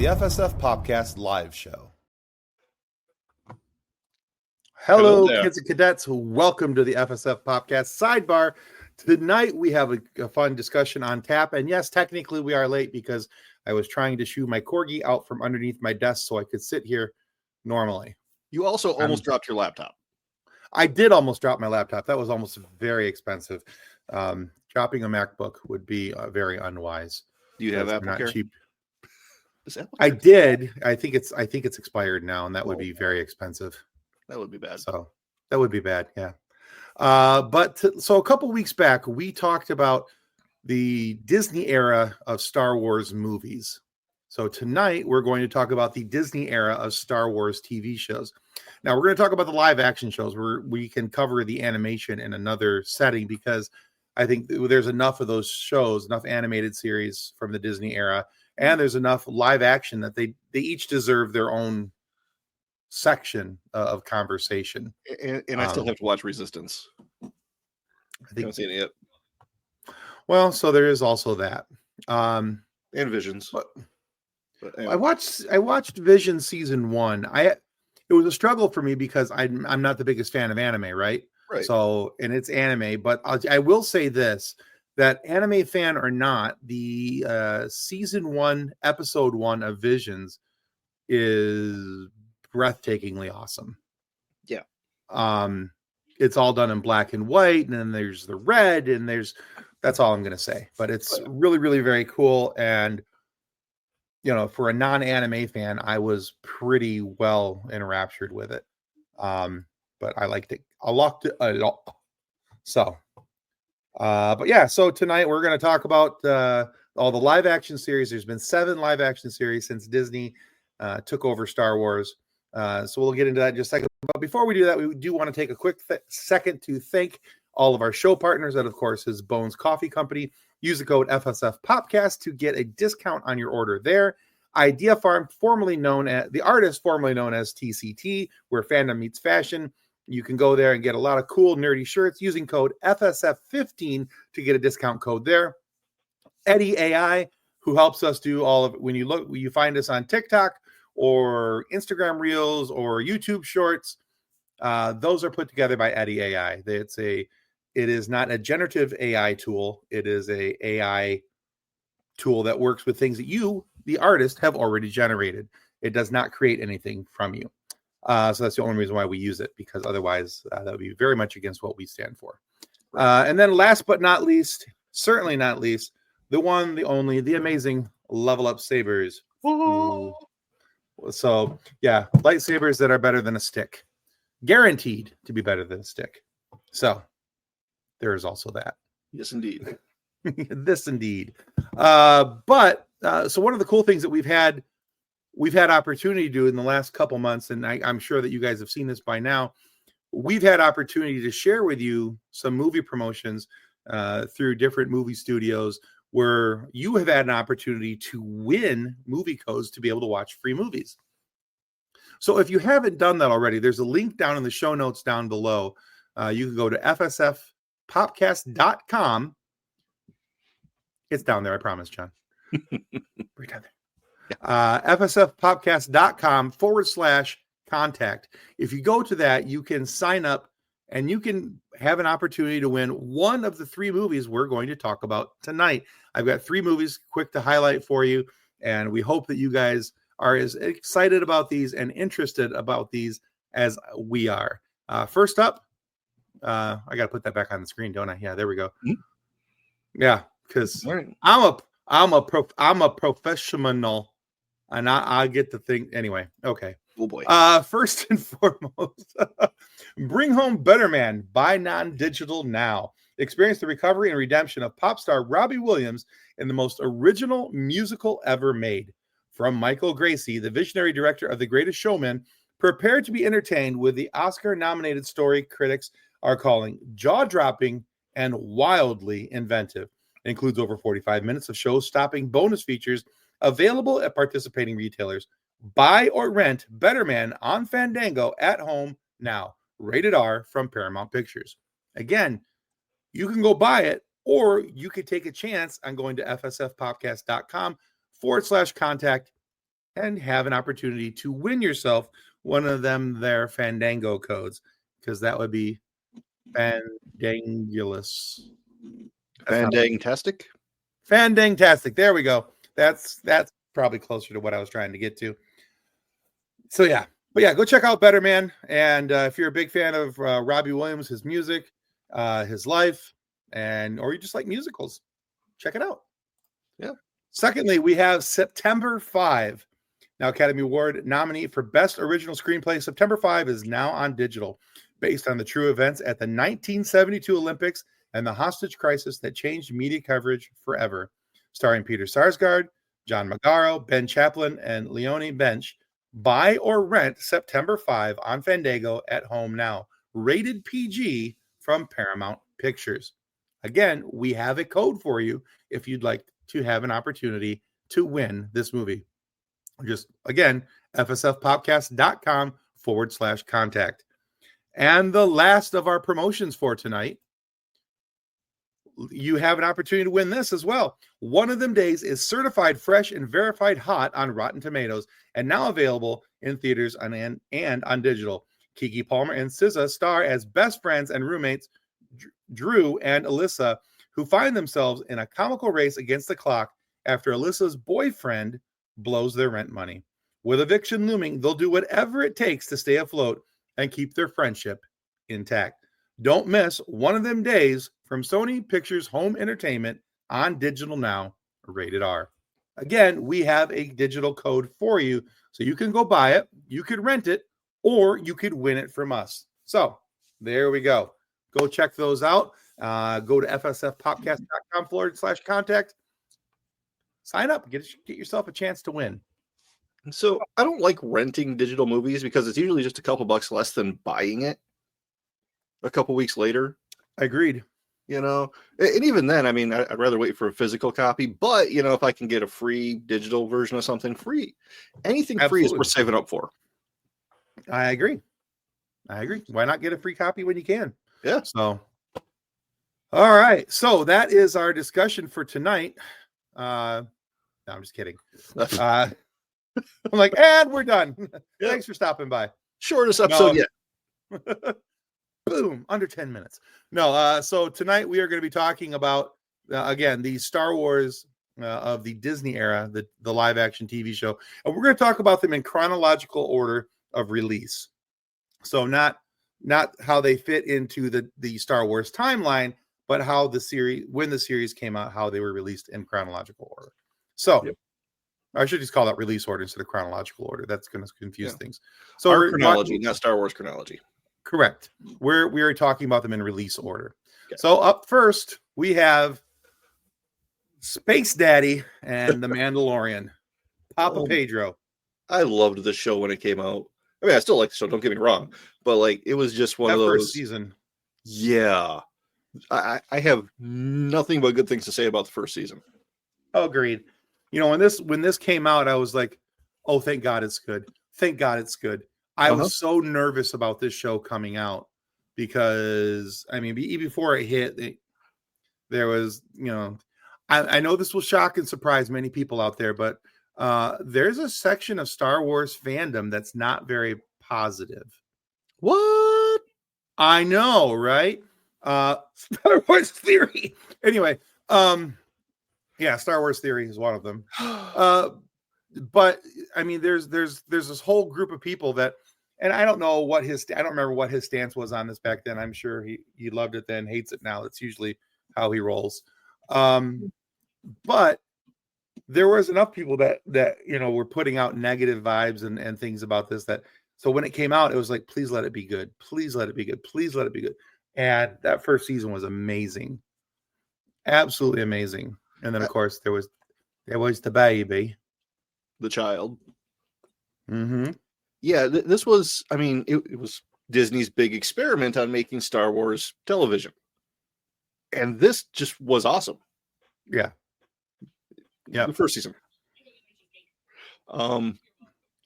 the FSF PopCast live show. Hello, Hello kids and cadets. Welcome to the FSF PopCast Sidebar. Tonight we have a fun discussion on tap. And yes, technically we are late because I was trying to shoo my corgi out from underneath my desk so I could sit here normally. You also almost dropped your laptop. I did almost drop my laptop. That was almost very expensive. Dropping a MacBook would be very unwise. Do you have Apple not Care? Cheap. I did. I think it's expired now, and that would be very expensive. That would be bad. So that would be bad. Yeah. So a couple weeks back, we talked about the Disney era of Star Wars movies. So tonight we're going to talk about the Disney era of Star Wars TV shows. Now we're going to talk about the live action shows where we can cover the animation in another setting because I think there's enough of those shows, enough animated series from the Disney era, and there's enough live action that they each deserve their own section of conversation. And I still have to watch Resistance. I think, haven't seen it yet. Well, so there is also that. And Visions. But anyway. I watched Vision season 1. It was a struggle for me because I'm not the biggest fan of anime, right? Right. So, and it's anime, but I will say this, that anime fan or not, the season 1, episode 1 of Visions is breathtakingly awesome. Yeah. It's all done in black and white, and then there's the red, and that's all I'm going to say, but it's really, really very cool. And, you know, for a non-anime fan, I was pretty well enraptured with it. But I liked it. I locked it a lot. So, but yeah, so tonight we're going to talk about all the live action series. There's been 7 live action series since Disney took over Star Wars. So we'll get into that in just a second. But before we do that, we do want to take a quick second to thank all of our show partners. That, of course, is Bones Coffee Company. Use the code FSF PopCast to get a discount on your order there. Idea Farm, formerly known as TCT, where fandom meets fashion. You can go there and get a lot of cool, nerdy shirts using code FSF15 to get a discount code there. Eddie AI, who helps us do all of it. When you find us on TikTok or Instagram Reels or YouTube Shorts, those are put together by Eddie AI. It is not a generative AI tool. It is a AI tool that works with things that you, the artist, have already generated. It does not create anything from you. So that's the only reason why we use it, because otherwise that would be very much against what we stand for. And then last but not least, certainly not least, the one, the only, the amazing Level Up Sabers. Ooh. So yeah, lightsabers that are better than a stick. Guaranteed to be better than a stick. So there is also that. Yes, indeed. This indeed. So one of the cool things that we've had opportunity to do in the last couple months, and I'm sure that you guys have seen this by now, we've had opportunity to share with you some movie promotions through different movie studios where you have had an opportunity to win movie codes to be able to watch free movies. So if you haven't done that already, there's a link down in the show notes down below. You can go to FSFpopcast.com. It's down there, I promise, John. Right down there. FSFpopcast.com/contact. If you go to that, you can sign up and you can have an opportunity to win one of the 3 movies we're going to talk about tonight. I've got 3 movies quick to highlight for you, and we hope that you guys are as excited about these and interested about these as we are. First up, I got to put that back on the screen, don't I? Yeah, there we go. Mm-hmm. Yeah, because I'm a professional, and I get the thing anyway. Okay. Oh boy. First and foremost, bring home Better Man. Buy non-digital now. Experience the recovery and redemption of pop star Robbie Williams in the most original musical ever made. From Michael Gracie, the visionary director of The Greatest Showman, prepare to be entertained with the Oscar-nominated story critics are calling jaw-dropping and wildly inventive. It includes over 45 minutes of show-stopping bonus features available at participating retailers. Buy or rent Better Man on Fandango at home now. Rated R from Paramount Pictures. Again, you can go buy it, or you could take a chance on going to fsfpopcast.com/contact and have an opportunity to win yourself one of them their Fandango codes, because that would be Fandangulous. Fandangtastic. Fandangtastic. There we go. That's probably closer to what I was trying to get to. So yeah, but yeah, go check out Better Man. And if you're a big fan of Robbie Williams, his music, his life, or you just like musicals, check it out. Yeah. Secondly, we have September 5. Now, Academy Award nominee for Best Original Screenplay. September 5 is now on digital, based on the true events at the 1972 Olympics and the hostage crisis that changed media coverage forever. Starring Peter Sarsgaard, John Magaro, Ben Chaplin, and Leonie Bench. Buy or rent September 5 on Fandango at home now. Rated PG from Paramount Pictures. Again, we have a code for you if you'd like to have an opportunity to win this movie. Just, again, fsfpopcast.com/contact. And the last of our promotions for tonight, you have an opportunity to win this as well. One of Them Days is certified fresh and verified hot on Rotten Tomatoes and now available in theaters and on digital. Keke Palmer and SZA star as best friends and roommates, Drew and Alyssa, who find themselves in a comical race against the clock after Alyssa's boyfriend blows their rent money. With eviction looming, they'll do whatever it takes to stay afloat and keep their friendship intact. Don't miss One of Them Days from Sony Pictures Home Entertainment on digital now, rated R. Again, we have a digital code for you, so you can go buy it, you could rent it, or you could win it from us. So there we go. Go check those out. Go to fsfpopcast.com/contact. Sign up, get yourself a chance to win. So I don't like renting digital movies because it's usually just a couple bucks less than buying it a couple weeks later. Agreed. You know, and even then, I mean, I'd rather wait for a physical copy. But, you know, if I can get a free digital version of something free, anything free is worth saving up for. I agree. Why not get a free copy when you can? Yeah. So, all right. So that is our discussion for tonight. No, I'm just kidding. I'm like, and we're done. Yeah. Thanks for stopping by. Shortest episode yet. Boom, under 10 minutes. No, so tonight we are going to be talking about, again, the Star Wars of the Disney era, the live action TV show. And we're going to talk about them in chronological order of release. So not how they fit into the Star Wars timeline, but how when the series came out, how they were released in chronological order. So yep. I should just call that release order instead of chronological order. That's going to confuse things. So our chronology, not Star Wars chronology. Correct. We are talking about them in release order. Okay. So up first, we have Space Daddy and The Mandalorian, Papa Pedro. I loved this show when it came out. I mean, I still like the show, don't get me wrong. But, like, it was just one of those. First season. Yeah. I have nothing but good things to say about the first season. Agreed. You know, when this came out, I was like, oh, thank God it's good. Thank God it's good. I was so nervous about this show coming out because, I mean, even before it hit, there was, you know, I know this will shock and surprise many people out there, but there's a section of Star Wars fandom that's not very positive. What? I know, right? Star Wars Theory. Anyway, yeah, Star Wars Theory is one of them. But I mean, there's this whole group of people that, and I don't know I don't remember what his stance was on this back then. I'm sure he loved it then, hates it now. That's usually how he rolls. But there was enough people that you know were putting out negative vibes and things about this, that so when it came out, it was like, please let it be good. Please let it be good. Please let it be good. And that first season was amazing. Absolutely amazing. And then of course there was the baby. The child. Mm-hmm. Yeah, this was, I mean, it was Disney's big experiment on making Star Wars television. And this just was awesome. Yeah. Yeah. The first season. You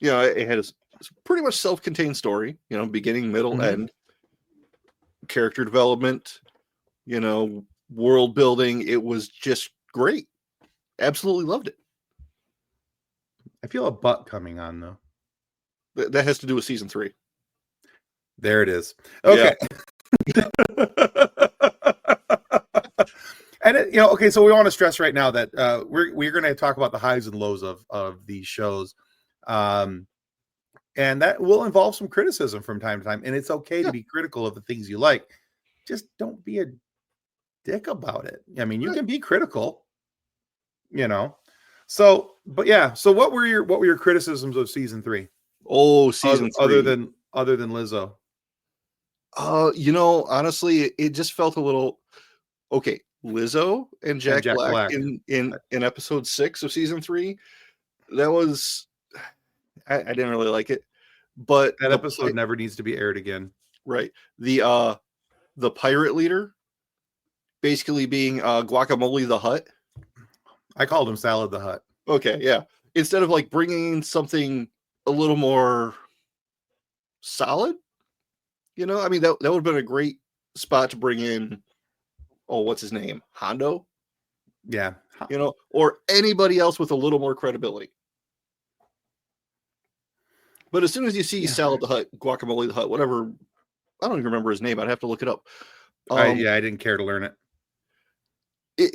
know, it had a pretty much self-contained story, you know, beginning, middle, end. Character development, you know, world building. It was just great. Absolutely loved it. I feel a butt coming on though. That has to do with season 3. There it is. Okay. Yeah. And okay, so we want to stress right now that we're going to talk about the highs and lows of these shows, and that will involve some criticism from time to time. And it's okay to be critical of the things you like. Just don't be a dick about it. I mean, you can be critical, So, but yeah. So, what were your criticisms of season 3? Oh, season 3. Other than Lizzo. Honestly, it just felt a little okay. Lizzo and Jack Black in episode 6 of season 3. That was I didn't really like it, but that episode never needs to be aired again. Right. The pirate leader basically being Guacamole the Hutt. I called him Salad the Hutt. Okay, yeah. Instead of like bringing something a little more solid, I mean that would have been a great spot to bring in. Oh, what's his name? Hondo? Yeah. Or anybody else with a little more credibility. But as soon as you see Salad the Hutt, Guacamole the Hutt, whatever, I don't even remember his name. I'd have to look it up. I didn't care to learn it.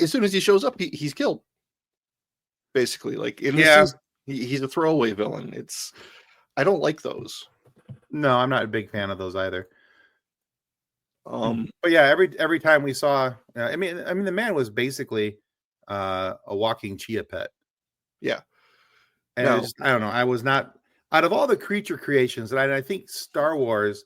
As soon as he shows up, he's killed. Basically, like in this season, he's a throwaway villain. I don't like those. No, I'm not a big fan of those either. But yeah, every time we saw, I mean, the man was basically a walking chia pet. Yeah, and I don't know. I was not out of all the creature creations, and I think Star Wars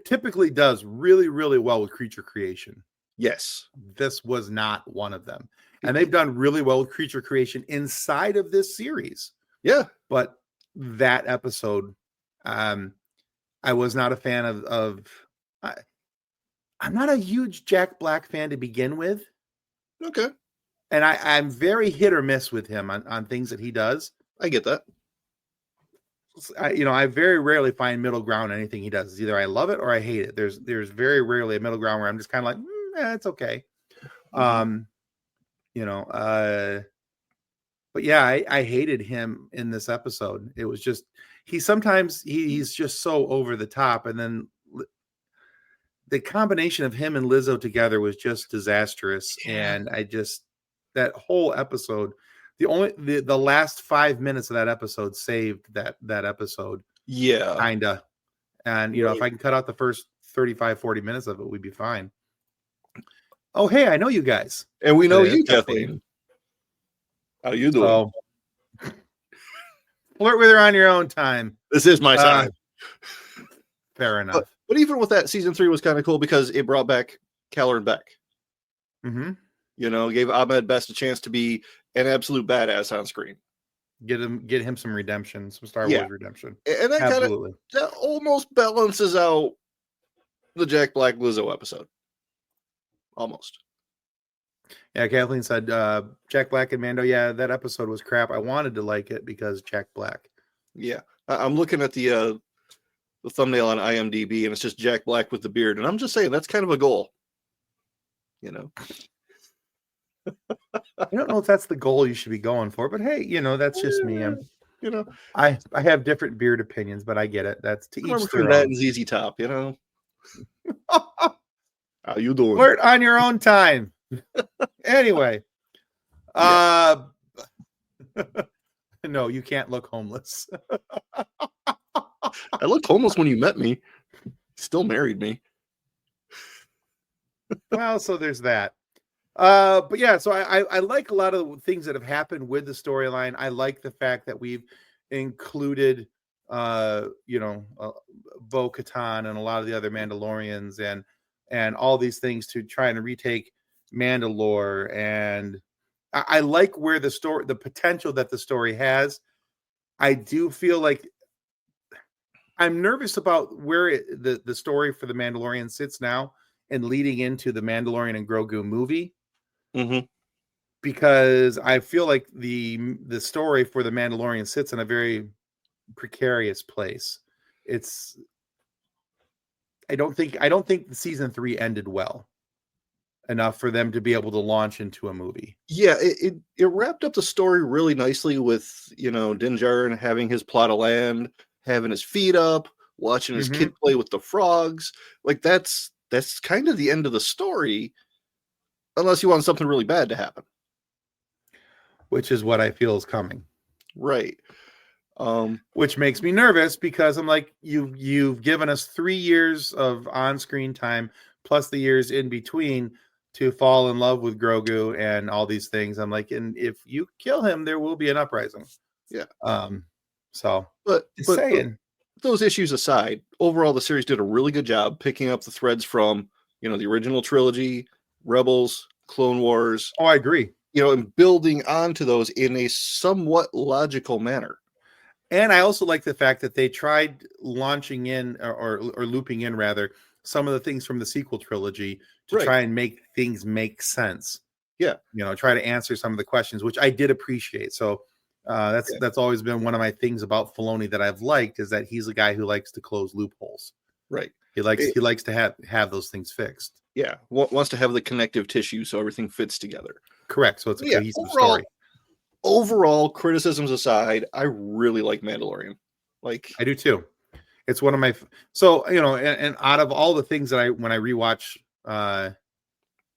typically does really, really well with creature creation. Yes, this was not one of them, and they've done really well with creature creation inside of this series. Yeah, but that episode, I was not a fan of. I'm not a huge Jack Black fan to begin with. Okay. And I'm very hit or miss with him on things that he does. I get that. I very rarely find middle ground in anything he does. It's either I love it or I hate it. There's very rarely a middle ground where I'm just kind of like, it's okay. Mm-hmm. But yeah, I hated him in this episode. It was just, he's just so over the top. And then the combination of him and Lizzo together was just disastrous. Yeah. And that whole episode, the last 5 minutes of that episode saved that episode. Yeah. Kinda. And, if I can cut out the first 35, 40 minutes of it, we'd be fine. Oh, hey, I know you guys. And we know you, Kathleen. How you doing? So, flirt with her on your own time. This is my time. Fair enough. But even with that, season 3 was kind of cool because it brought back Keller and Beck. Mm-hmm. Gave Ahmed Best a chance to be an absolute badass on screen. Get him some redemption, some Star Wars redemption. And that that almost balances out the Jack Black Lizzo episode. Almost. Yeah, Kathleen said Jack Black and Mando. Yeah, that episode was crap. I wanted to like it because Jack Black. Yeah. I'm looking at the thumbnail on IMDb, and it's just Jack Black with the beard. And I'm just saying that's kind of a goal. I don't know if that's the goal you should be going for, but hey, that's just me. I have different beard opinions, but I get it. That's to each their own. That and ZZ Top, How you doing? Flirt on your own time. Anyway, no, you can't look homeless. I looked homeless when you met me. Still married me. Well, so there's that. But yeah, so I like a lot of the things that have happened with the storyline. I like the fact that we've included, Bo-Katan and a lot of the other Mandalorians and all these things to try and retake Mandalore. And I like where the potential that the story has. I do feel like I'm nervous about where the story for the Mandalorian sits now and leading into the Mandalorian and Grogu movie. Mm-hmm. Because I feel like the story for the Mandalorian sits in a very precarious place. I don't think season 3 ended well. enough for them to be able to launch into a movie. Yeah, it wrapped up the story really nicely with, Din Djarin having his plot of land, having his feet up, watching his kid play with the frogs. Like that's kind of the end of the story, unless you want something really bad to happen. Which is what I feel is coming. Right. Which makes me nervous because I'm like, you've given us 3 years of on-screen time plus the years in between to fall in love with Grogu and all these things. I'm like, and if you kill him, there will be an uprising. Yeah. So but saying those issues aside, overall the series did a really good job picking up the threads from, the original trilogy, Rebels, Clone Wars. Oh, I agree. And building onto those in a somewhat logical manner. And I also like the fact that they tried launching in or looping in rather some of the things from the sequel trilogy to try and make things make sense. Yeah. Try to answer some of the questions, which I did appreciate. So that's always been one of my things about Filoni that I've liked, is that he's a guy who likes to close loopholes. Right. He likes to have those things fixed. Yeah. Wants to have the connective tissue so everything fits together. Correct. So it's a cohesive story. Overall, criticisms aside, I really like Mandalorian. Like, I do too. It's one of my and out of all the things that when I rewatch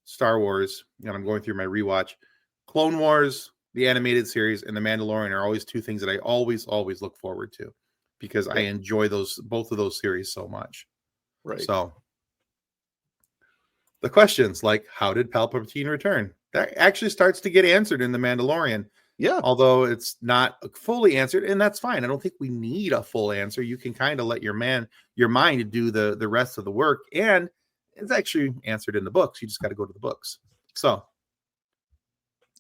Star Wars, I'm going through my rewatch, Clone Wars, the animated series, and the Mandalorian are always two things that I always look forward to because I enjoy both of those series so much. Right. So the questions like, how did Palpatine return? That actually starts to get answered in the Mandalorian. Yeah. Although it's not fully answered, and that's fine. I don't think we need a full answer. You can kind of let your mind do the rest of the work, and it's actually answered in the books. You just got to go to the books. So,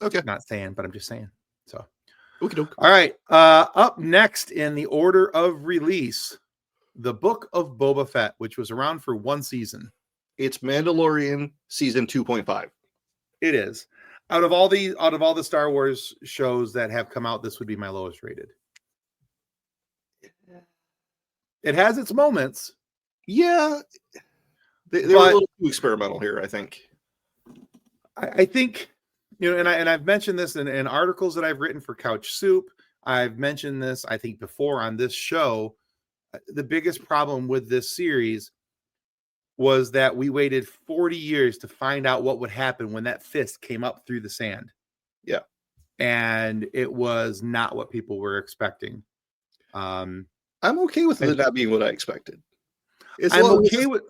okay, not saying, but I'm just saying. So, okay. All right. Up next in the order of release, the Book of Boba Fett, which was around for one season. It's Mandalorian season 2.5. It is. Out of all the Star Wars shows that have come out, this would be my lowest rated. It has its moments. Yeah. They were a little too experimental here, I think. I think, and I've mentioned this in articles that I've written for Couch Soup. I've mentioned this, I think, before on this show. The biggest problem with this series was that we waited 40 years to find out what would happen when that fist came up through the sand. Yeah. And it was not what people were expecting. I'm okay with it not being what I expected. I'm okay with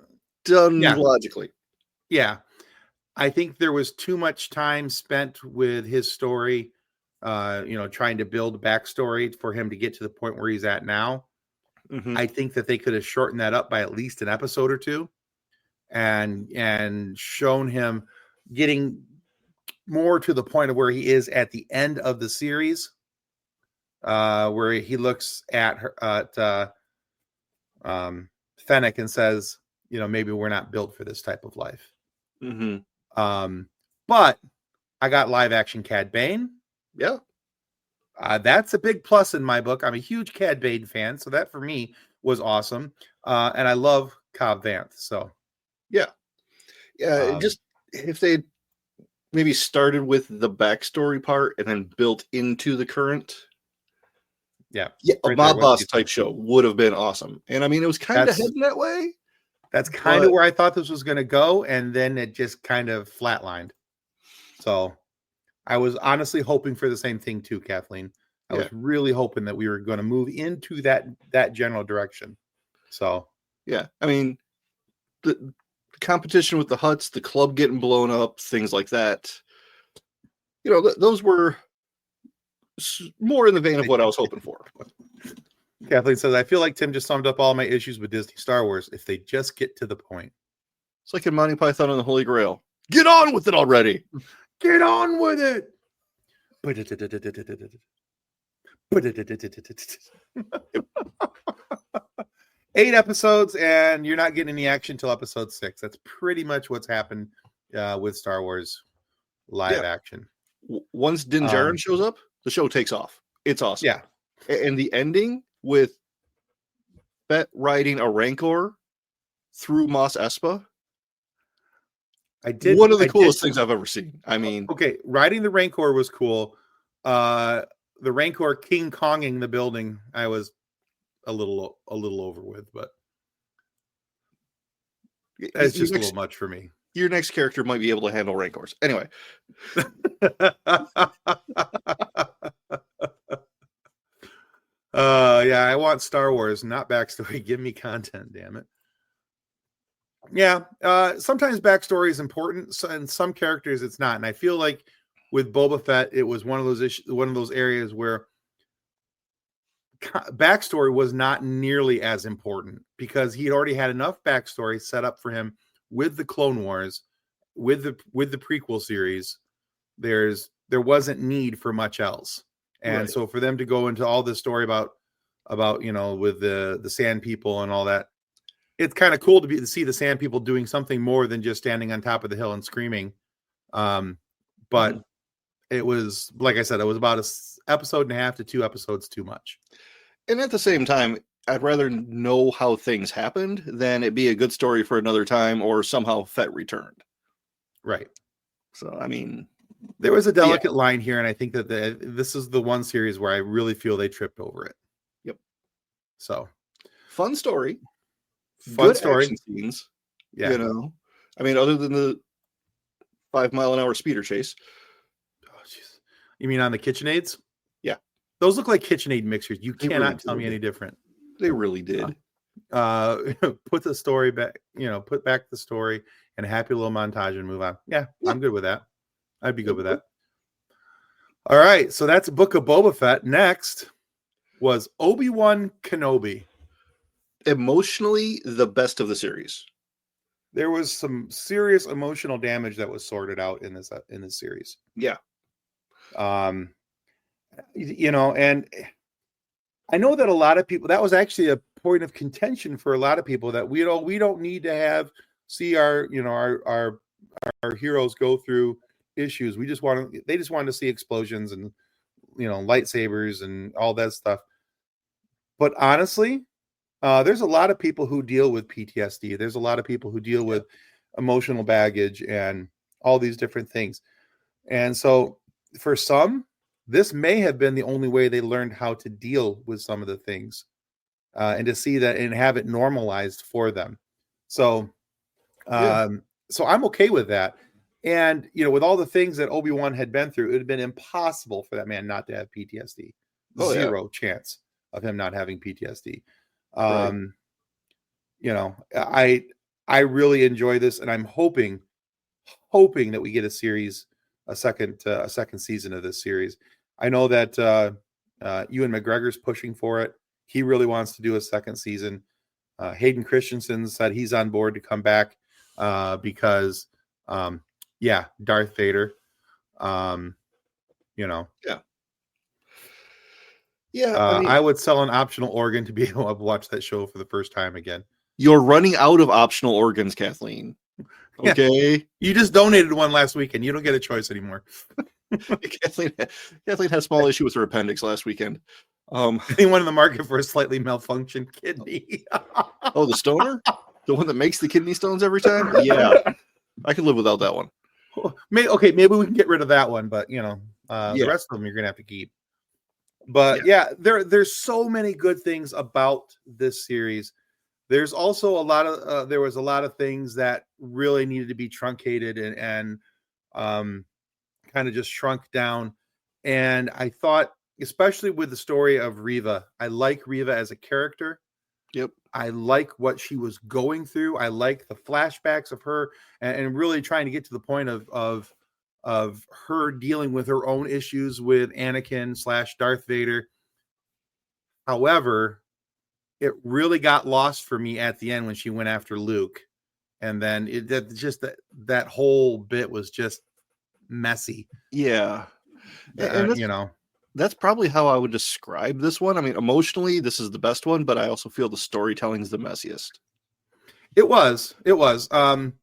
done logically. Yeah. I think there was too much time spent with his story, trying to build a backstory for him to get to the point where he's at now. Mm-hmm. I think that they could have shortened that up by at least an episode or two. And shown him getting more to the point of where he is at the end of the series, where he looks at Fennec and says, maybe we're not built for this type of life. Mm-hmm. But I got live action Cad Bane. Yeah. That's a big plus in my book. I'm a huge Cad Bane fan, so that for me was awesome. And I love Cobb Vanth, so. Yeah. Just if they maybe started with the backstory part and then built into the current. Yeah. A mob boss type show would have been awesome. And I mean, it was kind of heading that way. That's kind of where I thought this was going to go. And then it just kind of flatlined. So I was honestly hoping for the same thing too, Kathleen. I was really hoping that we were going to move into that general direction. So, yeah, I mean, the competition with the Hutts, the club getting blown up, things like that. Those were more in the vein of what I was hoping for. Kathleen says, I feel like Tim just summed up all my issues with Disney Star Wars if they just get to the point. It's like in Monty Python and the Holy Grail. Get on with it already. Get on with it. 8 episodes, and you're not getting any action till episode 6. That's pretty much what's happened with Star Wars live action. Once Din Djarin shows up, the show takes off. It's awesome. Yeah. And the ending with Fett riding a Rancor through Mos Espa. I did. One of the I coolest did, things I've ever seen. I mean, okay, riding the Rancor was cool. The Rancor King Konging the building, I was a little over with, but it's just a little much for me. Your next character might be able to handle Rancors. Anyway. Yeah, I want Star Wars, not backstory. Give me content, damn it. Yeah, sometimes backstory is important, and some characters it's not. And I feel like with Boba Fett, it was one of those areas where backstory was not nearly as important because he had already had enough backstory set up for him with the Clone Wars, with the prequel series. There wasn't need for much else. And so for them to go into all this story about with the Sand People and all that, it's kind of cool to see the Sand People doing something more than just standing on top of the hill and screaming. But it was, like I said, it was about an episode and a half to 2 episodes too much. And at the same time, I'd rather know how things happened than it be a good story for another time or somehow Fett returned. Right. So, I mean, there was a delicate line here, and I think that this is the one series where I really feel they tripped over it. Yep. So, fun story. Fun story. Action scenes. Yeah. I mean, other than the 5 mile an hour speeder chase. Oh, jeez. You mean on the KitchenAids? Yeah. Those look like KitchenAid mixers. You cannot tell me any different. They really did. Put the story back, put back the story and a happy little montage and move on. Yeah, I'm good with that. I'd be good with that. All right, so that's Book of Boba Fett. Next was Obi-Wan Kenobi. Emotionally, the best of the series. There was some serious emotional damage that was sorted out in this series. Yeah. And I know that a lot of people, that was actually a point of contention for a lot of people, that we don't need to see our heroes go through issues. They just wanted to see explosions and lightsabers and all that stuff. But honestly, there's a lot of people who deal with PTSD. There's a lot of people who deal with emotional baggage and all these different things. And so for some, this may have been the only way they learned how to deal with some of the things, and to see that and have it normalized for them. So, so I'm okay with that. And, with all the things that Obi-Wan had been through, it would have been impossible for that man not to have PTSD. Zero chance of him not having PTSD. I really enjoy this, and I'm hoping that we get a second season of this series. I know that Ewan McGregor's pushing for it. He really wants to do a second season. Hayden Christensen said he's on board to come back because, Darth Vader. I would sell an optional organ to be able to watch that show for the first time again. You're running out of optional organs, Kathleen. Okay. Yeah. You just donated one last weekend. You don't get a choice anymore. Kathleen had a small issue with her appendix last weekend. Anyone in the market for a slightly malfunctioned kidney? Oh, the stoner? The one that makes the kidney stones every time? Yeah. I could live without that one. Maybe we can get rid of that one, but the rest of them you're gonna have to keep. But there's so many good things about this series. There's also a lot of there was a lot of things that really needed to be truncated and kind of just shrunk down. And I thought, especially with the story of Reva, I like Reva as a character. Yep. I like what she was going through. I like the flashbacks of her and really trying to get to the point of her dealing with her own issues with Anakin / Darth Vader. However, it really got lost for me at the end when she went after Luke. And then that whole bit was just messy. Yeah. That's probably how I would describe this one. I mean, emotionally, this is the best one, but I also feel the storytelling is the messiest. It was. And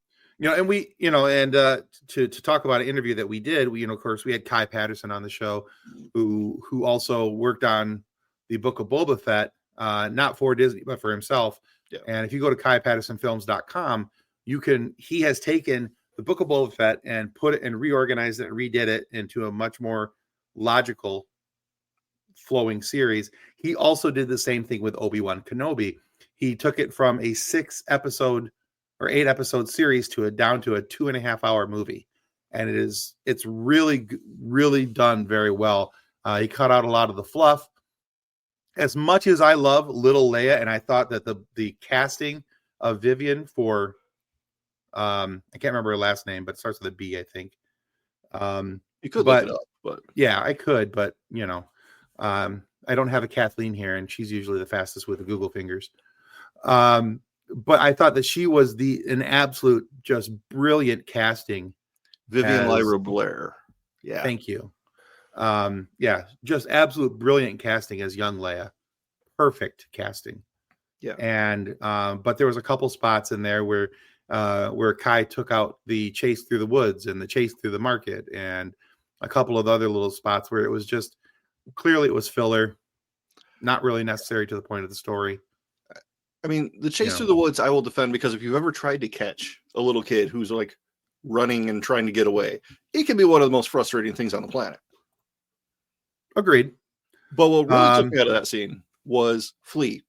we, to talk about an interview that we did, of course, we had Kai Patterson on the show, who also worked on the Book of Boba Fett, not for Disney, but for himself. Yeah. And if you go to KaiPattersonFilms.com, he has taken the Book of Boba Fett and put it and reorganized it and redid it into a much more logical flowing series. He also did the same thing with Obi-Wan Kenobi. He took it from a 6 episode or 8 episode series down to a 2.5 hour movie. And it's really, really done very well. He cut out a lot of the fluff. As much as I love little Leia, and I thought that the casting of Vivian for I can't remember her last name, but it starts with a B, I think. You could look it up, but yeah, I could, but I don't have a Kathleen here, and she's usually the fastest with the Google fingers. But I thought that she was an absolute, just brilliant casting. Vivian Lyra Blair. Yeah. Thank you. Yeah, just absolute brilliant casting as young Leia. Perfect casting. Yeah. And but there was a couple spots in there where Kai took out the chase through the woods and the chase through the market, and a couple of other little spots where it was just clearly it was filler, not really necessary to the point of the story. I mean, the chase through the woods I will defend, because if you've ever tried to catch a little kid who's like running and trying to get away, it can be one of the most frustrating things on the planet. Agreed. But what really took me out of that scene was Flea.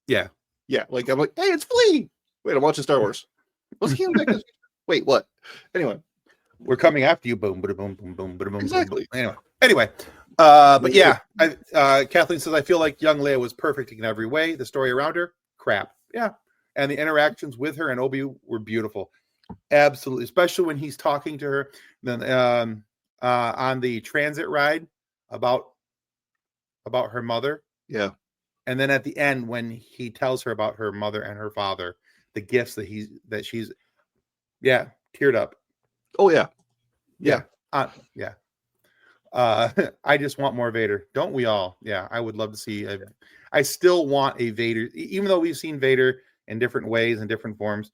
Yeah. Yeah. Like, I'm like, hey, it's Flea. Wait, I'm watching Star Wars. Was he in back? Wait, what? Anyway. We're coming after you. Boom, boom, boom, boom, boom, boom. Exactly. Anyway. But yeah, Kathleen says, I feel like young Leia was perfect in every way. The story around her, crap. Yeah. And the interactions with her and Obi were beautiful. Absolutely. Especially when he's talking to her then on the transit ride about her mother. Yeah. And then at the end, when he tells her about her mother and her father, the gifts that she's teared up. Oh yeah. Yeah. Yeah. I just want more Vader. Don't we all? Yeah. I would love to see I still want a Vader, even though we've seen Vader in different ways and different forms.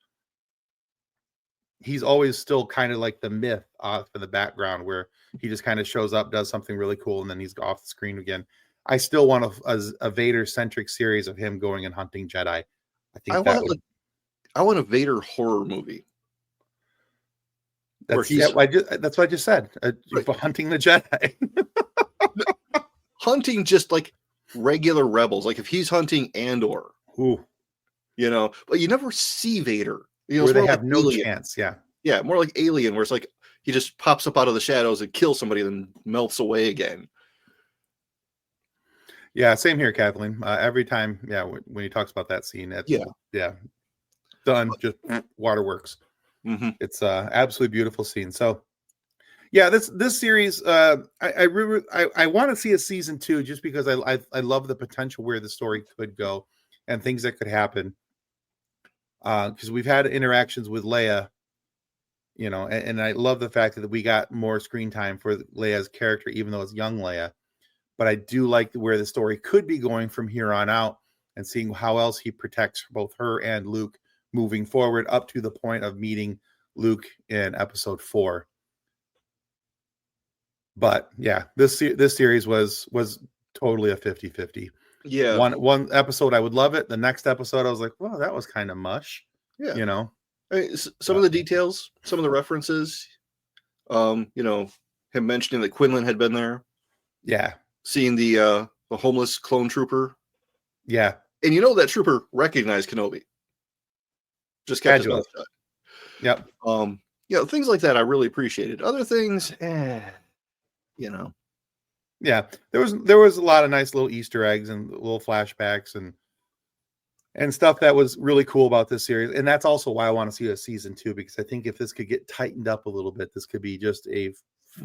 He's always still kind of like the myth off in the background where he just kind of shows up, does something really cool, and then he's off the screen again. I still want a Vader-centric series of him going and hunting Jedi. I want a Vader horror movie. That's what I just said. Right. Hunting the Jedi. Hunting just like regular rebels. Like if he's hunting Andor. Ooh. But you never see Vader. Where they have no chance. Yeah. Yeah, more like Alien, where it's like he just pops up out of the shadows and kills somebody and then melts away again. Yeah, same here, Kathleen. Every time, when he talks about that scene, done. Just waterworks. Mm-hmm. It's absolutely beautiful scene. So, yeah, this series, I want to see a season 2 just because I love the potential where the story could go and things that could happen. Because we've had interactions with Leia, and I love the fact that we got more screen time for Leia's character, even though it's young Leia. But I do like where the story could be going from here on out and seeing how else he protects both her and Luke moving forward up to the point of meeting Luke in episode 4. But yeah, this series was totally a 50-50. Yeah. One episode I would love it. The next episode I was like, well, that was kind of mush. Yeah. I mean, some of the details, some of the references, him mentioning that Quinlan had been there. Yeah. Seeing the homeless clone trooper. Yeah. And that trooper recognized Kenobi. Just kept his mouth shut. Yep. Things like that I really appreciated. Other things, Yeah, there was a lot of nice little Easter eggs and little flashbacks and stuff that was really cool about this series. And that's also why I want to see a season 2, because I think if this could get tightened up a little bit, this could be just a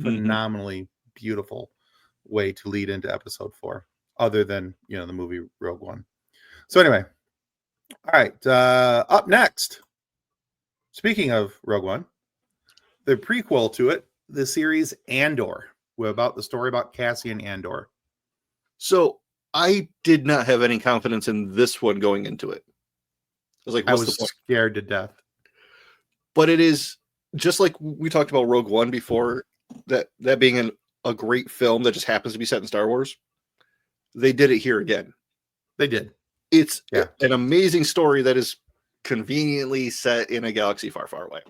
phenomenally beautiful way to lead into episode 4, other than, the movie Rogue One. So anyway, all right, up next, speaking of Rogue One, the prequel to it, the series Andor. About the story about Cassian Andor. So I did not have any confidence in this one going into it. I was like, I was scared to death. But it is just like we talked about Rogue One before, that being a great film that just happens to be set in Star Wars. They did it here again. They did. It's an amazing story that is conveniently set in a galaxy far, far away.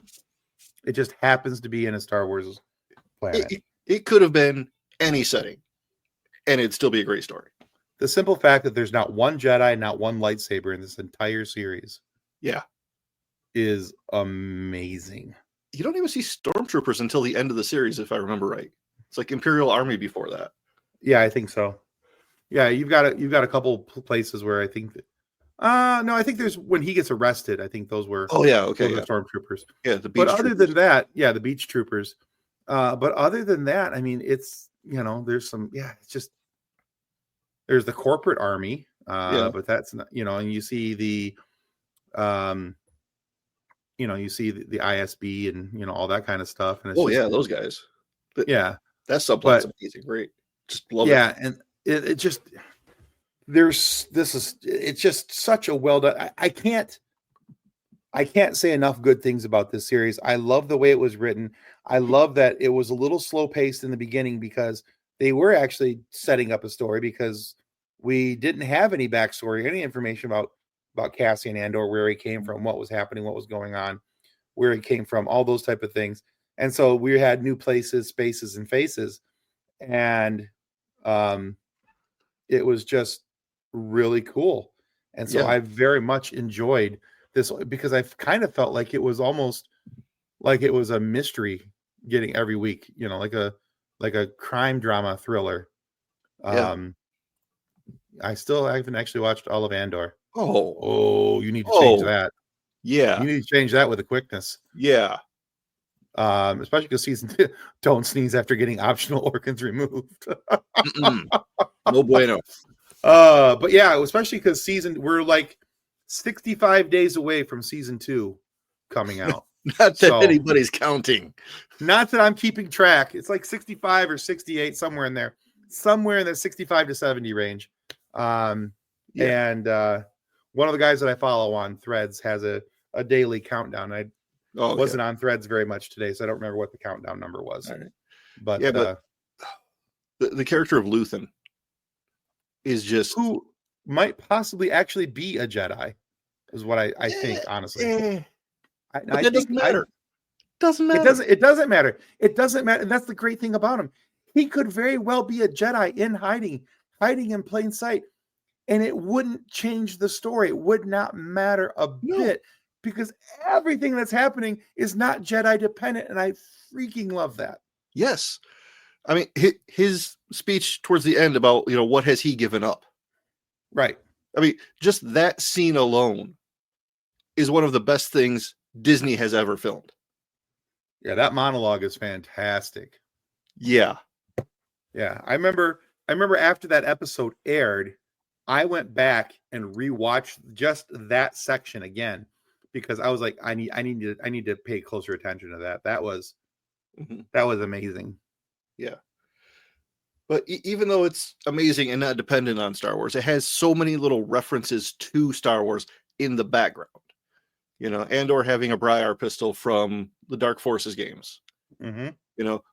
It just happens to be in a Star Wars planet. It could have been any setting, and it'd still be a great story. The simple fact that there's not one Jedi, not one lightsaber in this entire series, is amazing. You don't even see stormtroopers until the end of the series, if I remember right. It's like Imperial Army before that. Yeah, I think so. Yeah, you've got a couple places where I think that. No, I think there's when he gets arrested. I think those were. Oh yeah, okay, those were stormtroopers. Yeah, the beach. But other than that, yeah, the beach troopers. But other than that, I mean, it's there's some. Yeah, it's just there's the corporate army. But that's not and you see the you see the ISB and all that kind of stuff. And it's those guys. Yeah, that subplot's amazing. Great, just love it. Yeah, and it just it's just such a well done. I can't say enough good things about this series. I love the way it was written. I love that it was a little slow paced in the beginning because they were actually setting up a story because we didn't have any backstory, any information about Cassian Andor, where he came from, what was happening, what was going on, where he came from, all those type of things. And so we had new places, spaces, and faces. And it was just really cool. And so I very much enjoyed this because I kind of felt like it was almost like it was a mystery getting every week, like a crime drama thriller. I haven't actually watched all of Andor. Oh, you need to change that. Yeah. You need to change that with a quickness. Yeah. Especially because season 2, don't sneeze after getting optional organs removed. No bueno. But yeah, especially because we're like 65 days away from season 2 coming out. Not that anybody's counting. Not that I'm keeping track. It's like 65 or 68, somewhere in there. Somewhere in the 65 to 70 range. And one of the guys that I follow on Threads has a daily countdown. I wasn't on Threads very much today, so I don't remember what the countdown number was. Right. But the character of Luthen is just who might possibly actually be a Jedi, is what I think, honestly. It doesn't matter. It doesn't matter. It doesn't matter. And that's the great thing about him. He could very well be a Jedi in hiding in plain sight. And it wouldn't change the story. It would not matter a bit because everything that's happening is not Jedi dependent. And I freaking love that. Yes. I mean, his speech towards the end about, what has he given up? Right. I mean, just that scene alone is one of the best things Disney has ever filmed. Yeah, that monologue is fantastic. Yeah. Yeah. I remember after that episode aired, I went back and rewatched just that section again because I was like, I need to pay closer attention to that. That was amazing. Yeah. But even though it's amazing and not dependent on Star Wars, it has so many little references to Star Wars in the background. Andor having a Briar pistol from the Dark Forces games. Mm-hmm.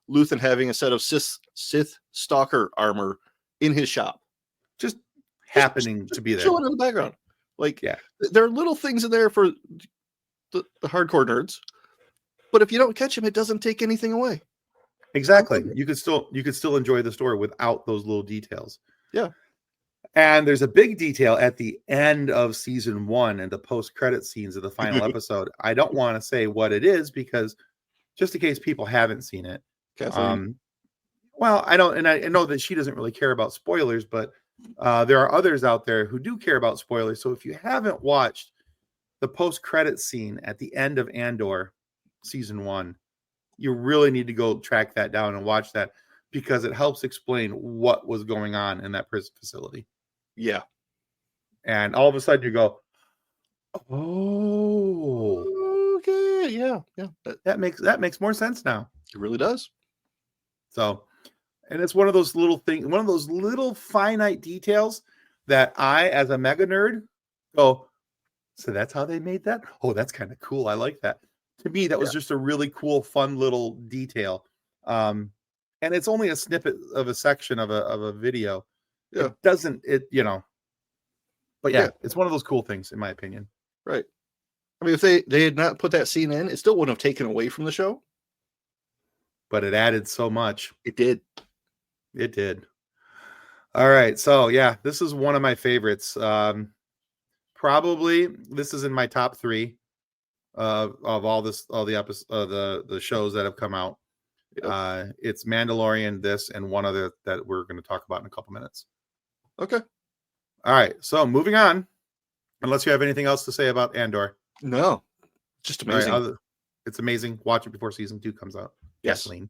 Luthen having a set of Sith Stalker armor in his shop. Just happening to be there. Showing in the background. There are little things in there for the hardcore nerds. But if you don't catch them, it doesn't take anything away. Exactly. You could still enjoy the story without those little details. Yeah. And there's a big detail at the end of season 1 and the post-credit scenes of the final episode. I don't want to say what it is because just in case people haven't seen it. Well, I don't, and I know that she doesn't really care about spoilers, but there are others out there who do care about spoilers. So if you haven't watched the post-credit scene at the end of Andor season 1, you really need to go track that down and watch that because it helps explain what was going on in that prison facility. Yeah. And all of a sudden you go, oh, okay. Yeah. That makes more sense now. It really does. So, and it's one of those little things, one of those little finite details that I, as a mega nerd, go, so that's how they made that? Oh, that's kind of cool. I like that. To me, that was just a really cool, fun little detail. And it's only a snippet of a section of a video. Yeah. But it's one of those cool things, in my opinion. Right. I mean, if they had not put that scene in, it still wouldn't have taken away from the show. But it added so much. It did. It did. All right. So yeah, this is one of my favorites. Probably this is in my top 3 of all the episodes, the shows that have come out. Yep. It's Mandalorian, this, and one other that we're going to talk about in a couple minutes. Okay. All right. So moving on, unless you have anything else to say about Andor. No, just amazing. All right, it's amazing. Watch it before season 2 comes out. Yes. Gasoline.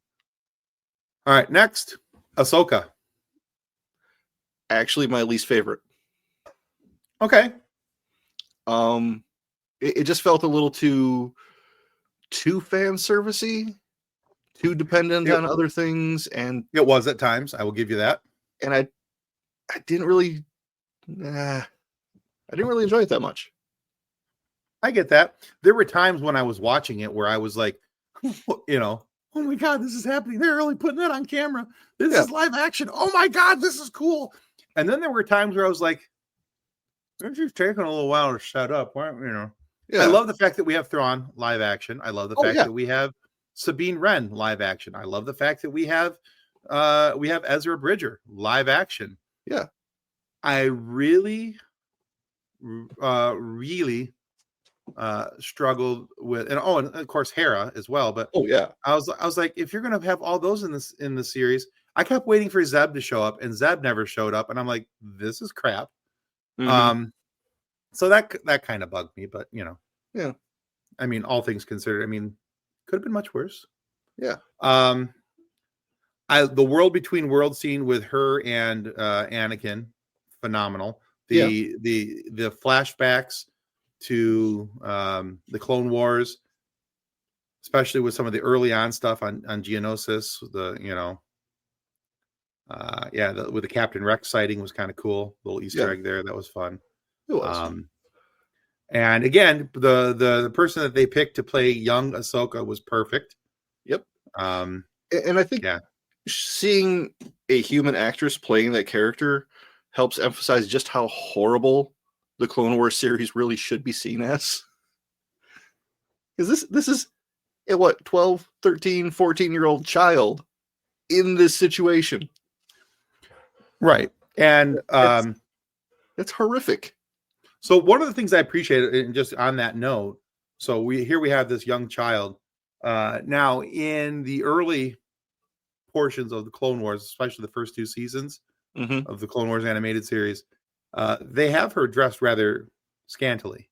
All right. Next, Ahsoka. Actually, my least favorite. Okay. It just felt a little too fan servicey, too dependent on other things, and it was at times. I will give you that. And I didn't really, I didn't really enjoy it that much. I get that. There were times when I was watching it where I was like, you know, oh my God, this is happening. They're really putting it on camera. This is live action. Oh my God, this is cool. And then there were times where I was like, aren't you taking a little while to shut up? Why, you know? Yeah. I love the fact that we have Thrawn live action. I love the fact that we have Sabine Wren live action. I love the fact that we have Ezra Bridger live action. Yeah. I really struggled with, and of course Hera as well. But I was like, if you're gonna have all those in the series, I kept waiting for Zeb to show up, and Zeb never showed up, and I'm like, this is crap. Mm-hmm. So that kind of bugged me, but you know, yeah. I mean, all things considered, I mean, could have been much worse. Yeah. The world between world scene with her and Anakin, phenomenal. The flashbacks to the Clone Wars, especially with some of the early on stuff on Geonosis, with the Captain Rex sighting was kind of cool. Little Easter egg there, that was fun. It was. And again, the person that they picked to play young Ahsoka was perfect. Yep. And I think seeing a human actress playing that character helps emphasize just how horrible the Clone Wars series really should be seen as. Because this is a 12, 13, 14-year-old child in this situation. Right. And it's horrific. So one of the things I appreciate, and just on that note, so we have this young child. Now in the early portions of the Clone Wars, especially the first 2 seasons of the Clone Wars animated series, they have her dressed rather scantily.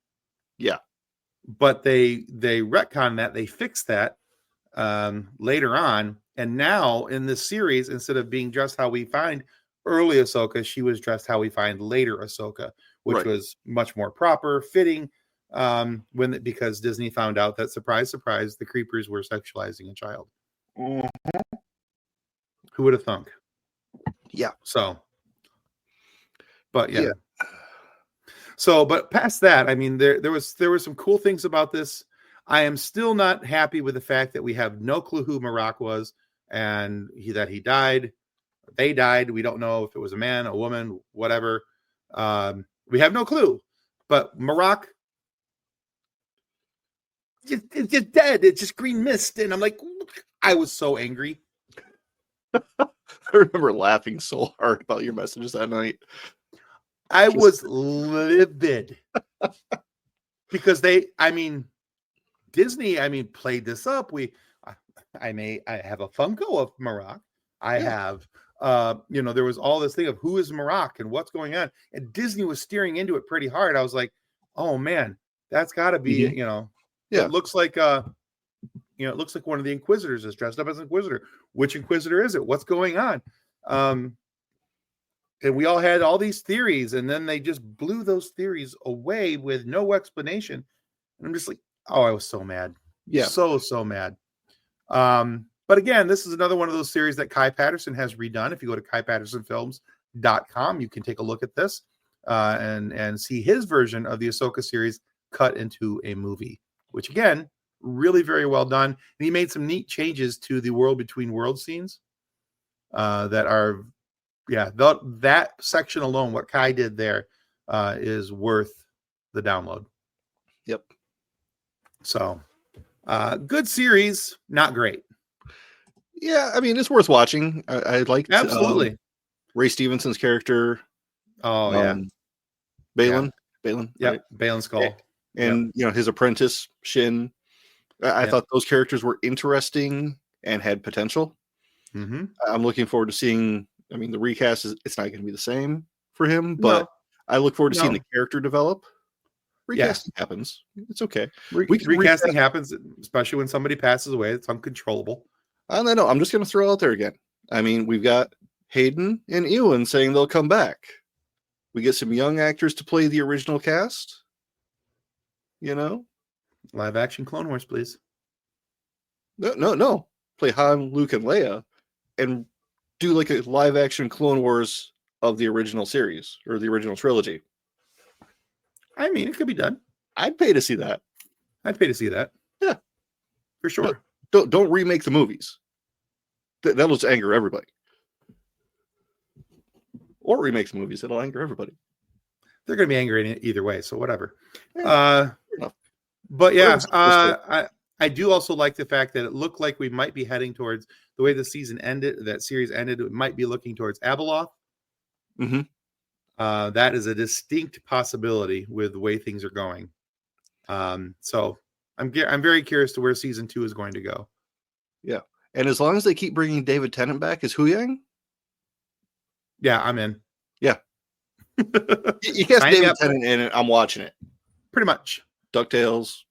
Yeah. But they retcon that, they fixed that later on. And now in this series, instead of being dressed how we find early Ahsoka, she was dressed how we find later Ahsoka, which was much more proper, fitting, because Disney found out that, surprise, surprise, the creepers were sexualizing a child. Mm-hmm. Who would have thunk? Yeah. So, but yeah. So, but past that, I mean, there were some cool things about this. I am still not happy with the fact that we have no clue who Marok was, and that he died. They died. We don't know if it was a man, a woman, whatever. We have no clue. But Marok, it's just dead. It's just green mist. And I'm like, I was so angry. I remember laughing so hard about your messages that night. I was livid. Because Disney, played this up. I have a Funko of Marok. I have, there was all this thing of who is Marok and what's going on. And Disney was steering into it pretty hard. I was like, oh man, that's gotta be, it looks like, it looks like one of the Inquisitors is dressed up as an Inquisitor. Which Inquisitor is it? What's going on? And we all had all these theories, and then they just blew those theories away with no explanation. And I'm just like, oh, I was so mad. Yeah. So mad. But again, this is another one of those series that Kai Patterson has redone. If you go to KaiPattersonFilms.com, you can take a look at this and see his version of the Ahsoka series cut into a movie, which again, really very well done. And he made some neat changes to the world between world scenes that are, that section alone, what Kai did there is worth the download. Yep. So, good series, not great. Yeah, I mean, it's worth watching. I liked Absolutely. Ray Stevenson's character. Oh yeah, Balin. Balin, yep. right? Balin Skull, And his apprentice Shin. I thought those characters were interesting and had potential. Mm-hmm. I'm looking forward to seeing. I mean, the recast it's not going to be the same for him, but I look forward to seeing the character develop. Recasting happens. It's okay. Recasting happens, especially when somebody passes away. It's uncontrollable. I don't know. I'm just going to throw out there again. I mean, we've got Hayden and Ewan saying they'll come back. We get some young actors to play the original cast. Live action Clone Wars, please. No. Play Han, Luke, and Leia, and do like a live action Clone Wars of the original series or the original trilogy. I mean, it could be done. I'd pay to see that. Yeah, for sure. Don't remake the movies. That'll just anger everybody. Or remake the movies. It'll anger everybody. They're going to be angry either way, so whatever. Yeah, but yeah, I do also like the fact that it looked like we might be heading towards the way the season ended, that series ended. It might be looking towards Abeloth. Mm-hmm. That is a distinct possibility with the way things are going. So I'm very curious to where season 2 is going to go. Yeah, and as long as they keep bringing David Tennant back as Huyang, yeah, I'm in. Yeah, you cast David Tennant in it, I'm watching it. Pretty much. DuckTales,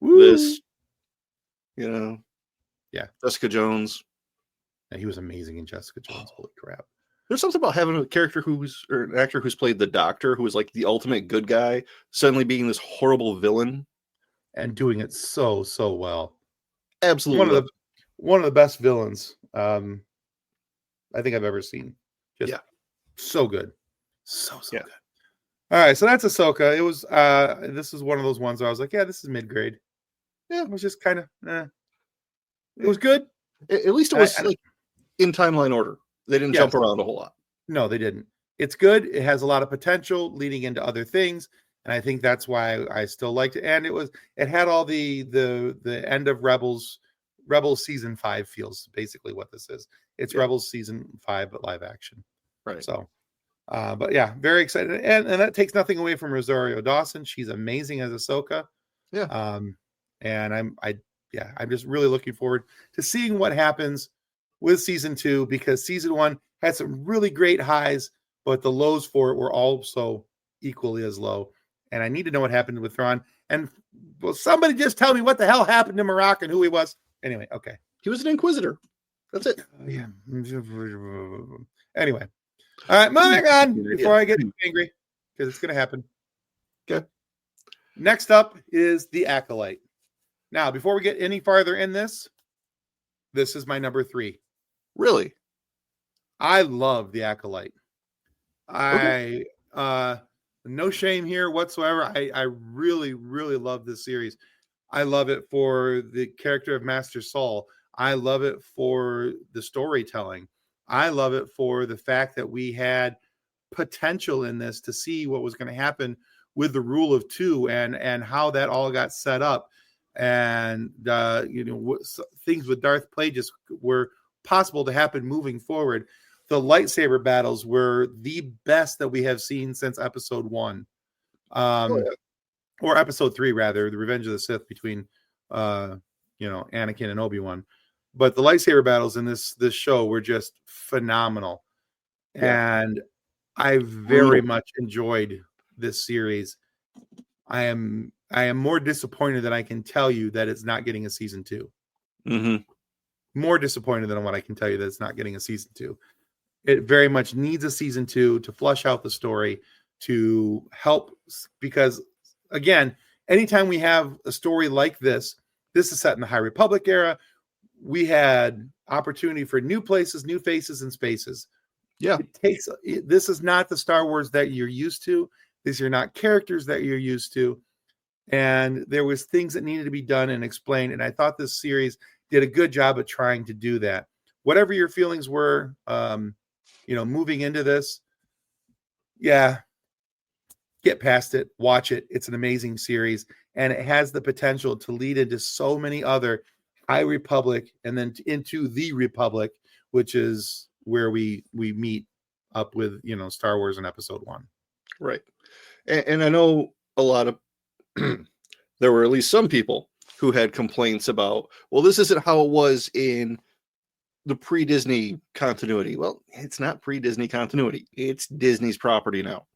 Woo. this, yeah, Jessica Jones. And he was amazing in Jessica Jones. Holy crap! There's something about having a character or an actor who's played the Doctor, who is like the ultimate good guy, suddenly being this horrible villain and doing it so well. Absolutely, one of the best villains I think I've ever seen. Just so good, so good. All right, so that's Ahsoka. It was this is one of those ones where I was like, yeah, this is mid-grade. Yeah, it was just kind of it was good. At least it was like in timeline order. They didn't jump around a whole lot. No, they didn't. It's good. It has a lot of potential leading into other things, and I think that's why I still liked it. And it had all the end of Rebels season 5 feels basically what this is. It's Rebels season 5 but live action. Right. So but yeah, very excited. And that takes nothing away from Rosario Dawson. She's amazing as Ahsoka. Yeah. And I'm just really looking forward to seeing what happens with season 2, because season 1 had some really great highs, but the lows for it were also equally as low. And I need to know what happened with Thrawn. And will somebody just tell me what the hell happened to Marok and who he was? Anyway, okay. He was an Inquisitor. That's it. Yeah. Anyway. All right, moving on before I get angry, because it's going to happen. Okay. Next up is The Acolyte. Now, before we get any farther in this is my number 3. Really? I love The Acolyte. No shame here whatsoever. I really, really love this series. I love it for the character of Master Saul. I love it for the storytelling. I love it for the fact that we had potential in this to see what was going to happen with the rule of 2 and how that all got set up. And, things with Darth Plagueis were possible to happen moving forward. The lightsaber battles were the best that we have seen since episode 1. Or episode 3, rather, the Revenge of the Sith between, Anakin and Obi-Wan. But the lightsaber battles in this show were just phenomenal. Yeah. And I very much enjoyed this series. I am more disappointed than I can tell you that it's not getting a season 2. Mm-hmm. More disappointed than what I can tell you that it's not getting a season 2. It very much needs a season 2 to flush out the story, to help, because again, anytime we have a story like this is set in the High Republic era. We had opportunity for new places, new faces, and spaces. Yeah. This is not the Star Wars that you're used to. These are not characters that you're used to. And there was things that needed to be done and explained. And I thought this series did a good job of trying to do that. Whatever your feelings were, moving into this. Yeah. get past it, watch it. It's an amazing series, and it has the potential to lead into so many other High Republic and then into the Republic, which is where we meet up with, Star Wars in Episode 1. Right. And I know a lot of there were at least some people who had complaints about, well, this isn't how it was in the pre-Disney continuity. Well, it's not pre-Disney continuity. It's Disney's property now.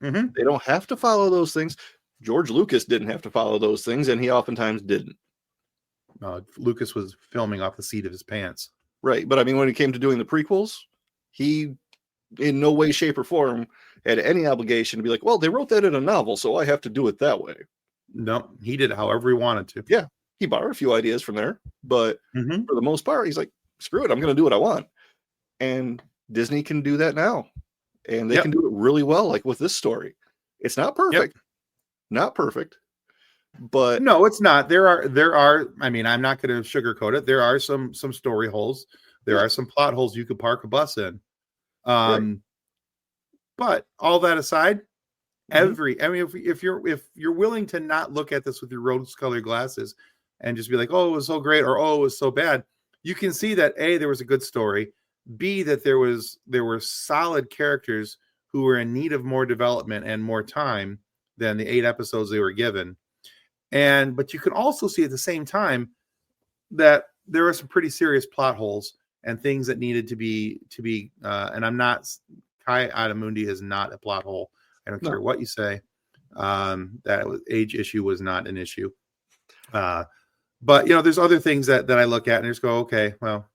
Mm-hmm. They don't have to follow those things. George Lucas didn't have to follow those things, and he oftentimes didn't. Lucas was filming off the seat of his pants. Right. But I mean, when it came to doing the prequels, he in no way, shape, or form had any obligation to be like, well, they wrote that in a novel, so I have to do it that way. No, he did it however he wanted to. Yeah. He borrowed a few ideas from there, but for the most part, he's like, screw it, I'm going to do what I want. And Disney can do that now. And they can do it really well, like with this story. It's not perfect. Not perfect. But no, it's not. There are, I mean, I'm not going to sugarcoat it. There are some story holes. There are some plot holes you could park a bus in. But all that aside, if you're willing to not look at this with your rose-colored glasses and just be like, oh, it was so great, or oh, it was so bad, you can see that A, there was a good story, B, that there were solid characters who were in need of more development and more time than the 8 episodes they were given. But you can also see at the same time that there are some pretty serious plot holes and things that needed to be and I'm not, Kai Adamundi is not a plot hole. I don't care what you say. That age issue was not an issue. But there's other things that I look at and just go, okay, well,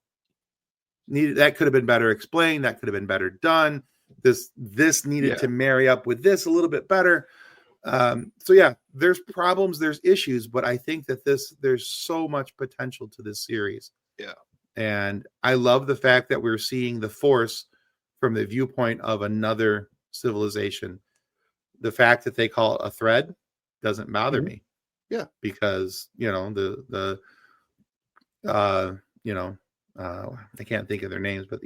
that could have been better explained. That could have been better done. This needed to marry up with this a little bit better. There's problems, there's issues, but I think that there's so much potential to this series. Yeah. And I love the fact that we're seeing the Force from the viewpoint of another civilization. The fact that they call it a thread doesn't bother me. Yeah. Because, I can't think of their names, but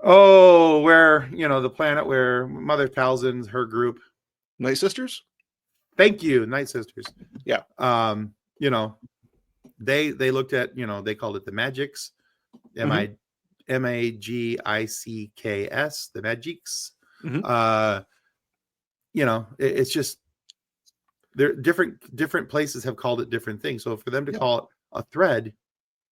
where, the planet where Mother Talzin's, her group. Night Sisters? Thank you, Night Sisters. Yeah. They looked at, they called it the Magics, Magicks, the Magics. It's just there. Different places have called it different things. So for them to call it a thread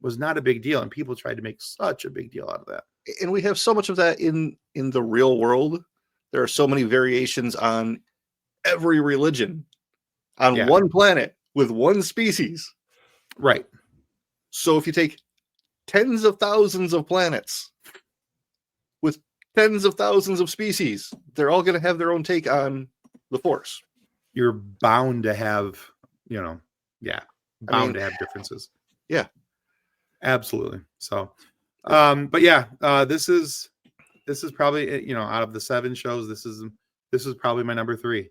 was not a big deal, and people tried to make such a big deal out of that. And we have so much of that in the real world. There are so many variations on every religion on one planet with one species. Right. So if you take tens of thousands of planets with tens of thousands of species, they're all going to have their own take on the Force. You're bound to have, to have differences. Yeah. Absolutely. So, this is probably, out of the 7 shows, this is probably my number 3.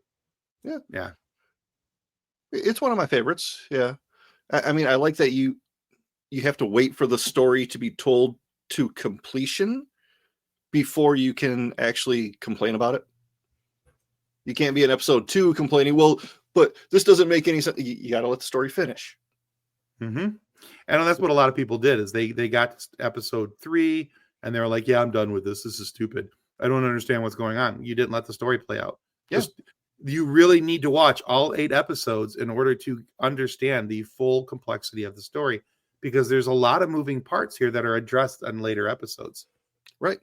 Yeah. Yeah. It's one of my favorites. Yeah. I mean, I like that you have to wait for the story to be told to completion before you can actually complain about it. You can't be in episode 2 complaining, well, but this doesn't make any sense. You got to let the story finish. And that's what a lot of people did is they got to episode 3 and they were like, yeah, I'm done with this. This is stupid. I don't understand what's going on. You didn't let the story play out. Yeah. You really need to watch all 8 episodes in order to understand the full complexity of the story, because there's a lot of moving parts here that are addressed in later episodes. Right.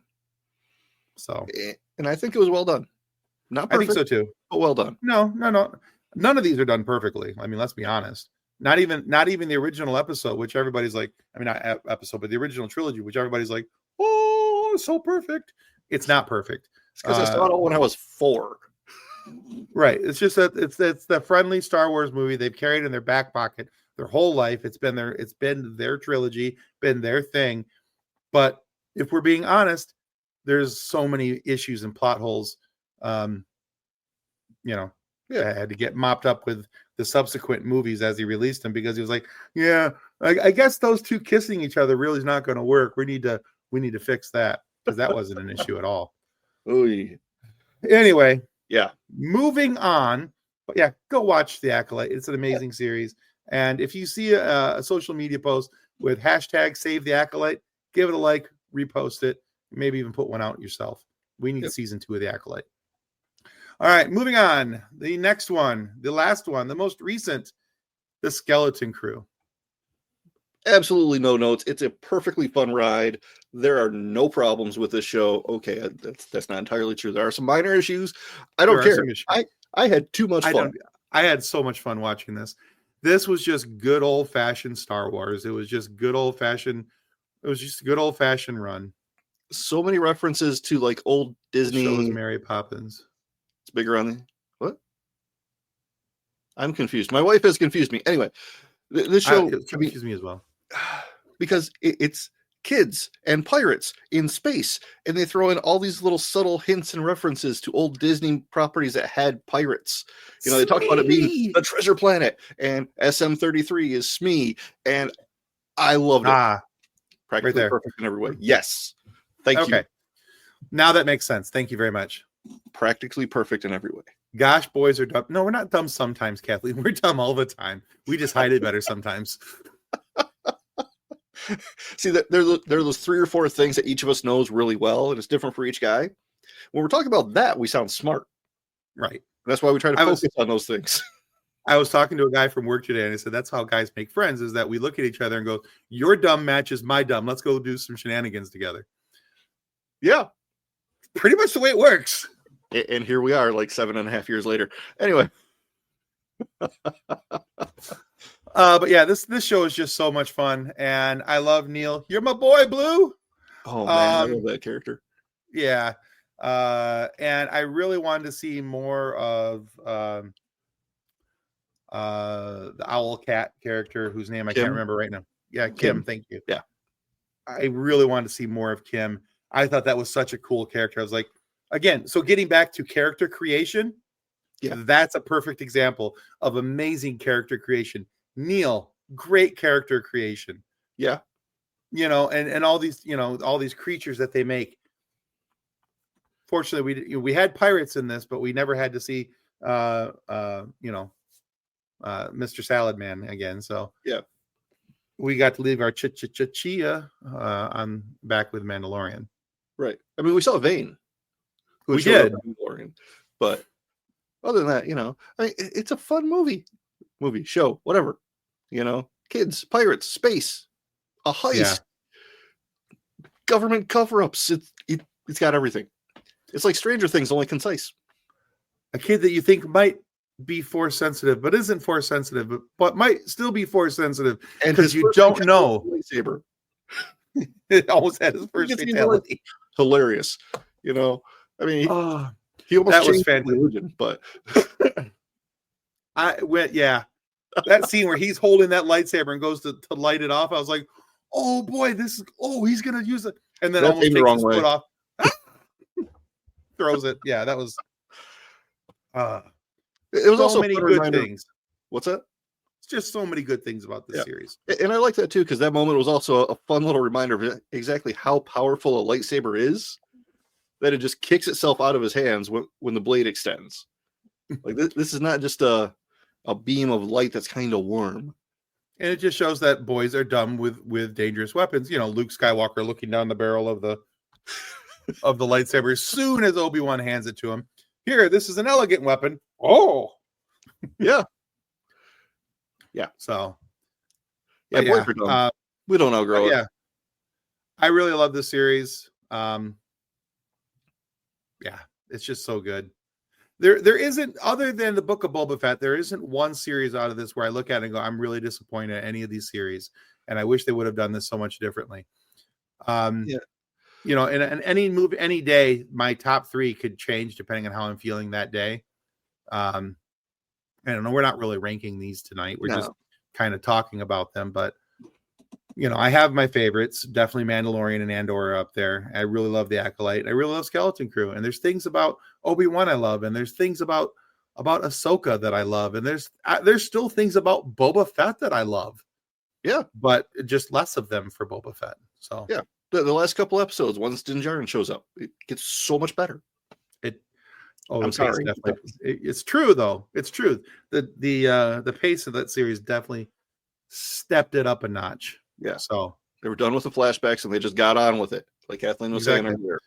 So, and I think it was well done. Not perfect, I think so too, but well done. No. None of these are done perfectly. I mean, let's be honest. Not even the original episode, which everybody's like, I mean, not episode, but the original trilogy, which everybody's like, oh, it's so perfect. It's not perfect. It's because I saw it when I was 4. Right. It's just that it's the friendly Star Wars movie they've carried in their back pocket their whole life. It's been their trilogy, been their thing. But if we're being honest, there's so many issues and plot holes. That had to get mopped up with the subsequent movies as he released them, because he was like, yeah, I guess those two kissing each other really is not going to work. We need to fix that, because that wasn't an issue at all. Oy. Anyway, Yeah. Moving on, but yeah, go watch The Acolyte. It's an amazing series. And if you see a social media post with hashtag Save the Acolyte, give it a like, repost it, maybe even put one out yourself. We need season 2 of The Acolyte. All right, moving on. The next one, the last one, the most recent, The Skeleton Crew. Absolutely no notes. It's a perfectly fun ride. There are no problems with this show. Okay, that's not entirely true. There are some minor issues. I don't care. I had too much fun. I had so much fun watching this. This was just good old-fashioned Star Wars. It was just good old-fashioned. It was just a good old-fashioned run. So many references to like old Disney. The show was Mary Poppins. It's bigger on the what? I'm confused. My wife has confused me. Anyway, this show confused me as well because it's kids and pirates in space, and they throw in all these little subtle hints and references to old Disney properties that had pirates. You know, they talk about it being the treasure planet, and SM-33 is Smee, and I loved it. Practically right perfect in every way. Yes. Thank you. Now that makes sense. Thank you very much. Practically perfect in every way. Gosh, boys are dumb. No, we're not dumb sometimes, Kathleen. We're dumb all the time. We just hide it better sometimes. See, there are those 3 or 4 things that each of us knows really well, and it's different for each guy. When we're talking about that, we sound smart. Right. That's why we try to focus on those things. I was talking to a guy from work today, and I said, that's how guys make friends, is that we look at each other and go, your dumb matches my dumb. Let's go do some shenanigans together. Yeah. Pretty much the way it works. And here we are, like 7.5 years later. Anyway. But yeah, this show is just so much fun, and I love Neil. You're my boy, Blue. Oh man, I love that character. Yeah, and I really wanted to see more of the owl cat character, whose name I can't remember right now. Yeah, Kim. Thank you. Yeah, I really wanted to see more of Kim. I thought that was such a cool character. I was like, again, so getting back to character creation, that's a perfect example of amazing character creation. Neil, great character creation. Yeah. You know, and all these, all these creatures that they make. Fortunately, we had pirates in this, but we never had to see Mr. Salad Man again. So yeah, we got to leave our chia on back with Mandalorian. Right. I mean, we saw Vane. We did. Mandalorian, but other than that, I mean, it's a fun movie, show, whatever. Kids, pirates, space, a heist, government cover-ups. It's got everything. It's like Stranger Things, only concise. A kid that you think might be force sensitive, but isn't force sensitive, but might still be force sensitive because you don't know. Lightsaber. It almost had his first fatality. Hilarious. I mean, he almost that was changed fantastic. Religion, but that scene where he's holding that lightsaber and goes to light it off, I was like, oh boy, he's gonna use it, and then almost takes his foot off, throws it. Yeah, that was it was so also many good things. What's that? It's just so many good things about this series, and I like that too, because that moment was also a fun little reminder of exactly how powerful a lightsaber is, that it just kicks itself out of his hands when the blade extends. Like this is not just a beam of light that's kind of warm. And it just shows that boys are dumb with dangerous weapons. Luke Skywalker looking down the barrel of the lightsaber as soon as Obi-Wan hands it to him. Here, this is an elegant weapon. Oh, yeah. So, boys are dumb. We don't outgrow it. Yeah, I really love this series. It's just so good. There isn't, other than the Book of Boba Fett, there isn't one series out of this where I look at it and go, I'm really disappointed at any of these series, and I wish they would have done this so much differently. In any movie, any day, my top 3 could change depending on how I'm feeling that day. I don't know. We're not really ranking these tonight. We're just kind of talking about them, but I have my favorites. Definitely Mandalorian and Andor are up there. I really love The Acolyte. I really love Skeleton Crew. And there's things about Obi-Wan I love, and there's things about Ahsoka that I love, and there's still things about Boba Fett that I love. Yeah, but just less of them for Boba Fett. So yeah, the last couple episodes, once Din Djarin shows up, it gets so much better. Oh, I'm the pace sorry. definitely. It's true though. It's true. The pace of that series definitely stepped it up a notch. Yeah. So They were done with the flashbacks and they just got on with it. Like Kathleen was saying Exactly. earlier.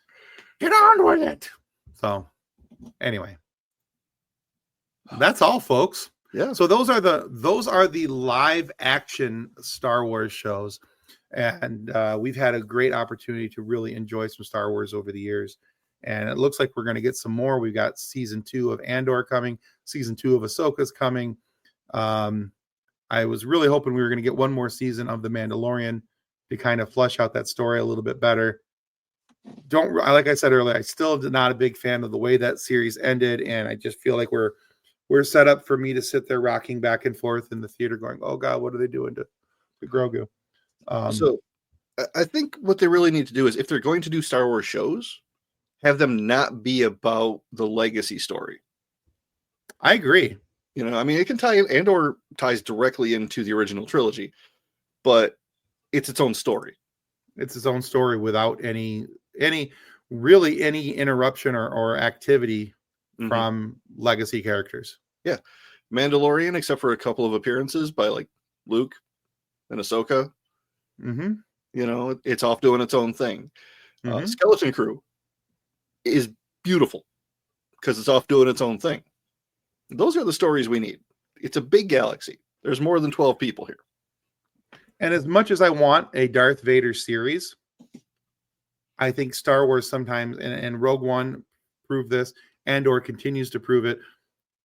get on with it. So anyway, that's all, folks. Yeah. So those are the live action Star Wars shows, and we've had a great opportunity to really enjoy some Star Wars over the years. And it looks like we're going to get some more. We've got season 2 of Andor coming, season 2 of Ahsoka's coming. I was really hoping we were going to get one more season of The Mandalorian to kind of flesh out that story a little bit better. Like I said earlier, I still not a big fan of the way that series ended, and I just feel like we're set up for me to sit there rocking back and forth in the theater going, oh God, what are they doing to Grogu? So I think what they really need to do is, if they're going to do Star Wars shows, have them not be about the legacy story. I agree. You know, I mean, it can tie in, Andor ties directly into the original trilogy, but it's its own story. It's its own story without any interruption or activity from legacy characters. Yeah. Mandalorian, except for a couple of appearances by like Luke and Ahsoka. Mm-hmm. You know, it's off doing its own thing. Skeleton Crew is beautiful because it's off doing its own thing. Those are the stories we need. It's a big galaxy. There's more than 12 people here. And as much as I want a Darth Vader series, I think Star Wars sometimes, and Rogue One proved this, Andor continues to prove it,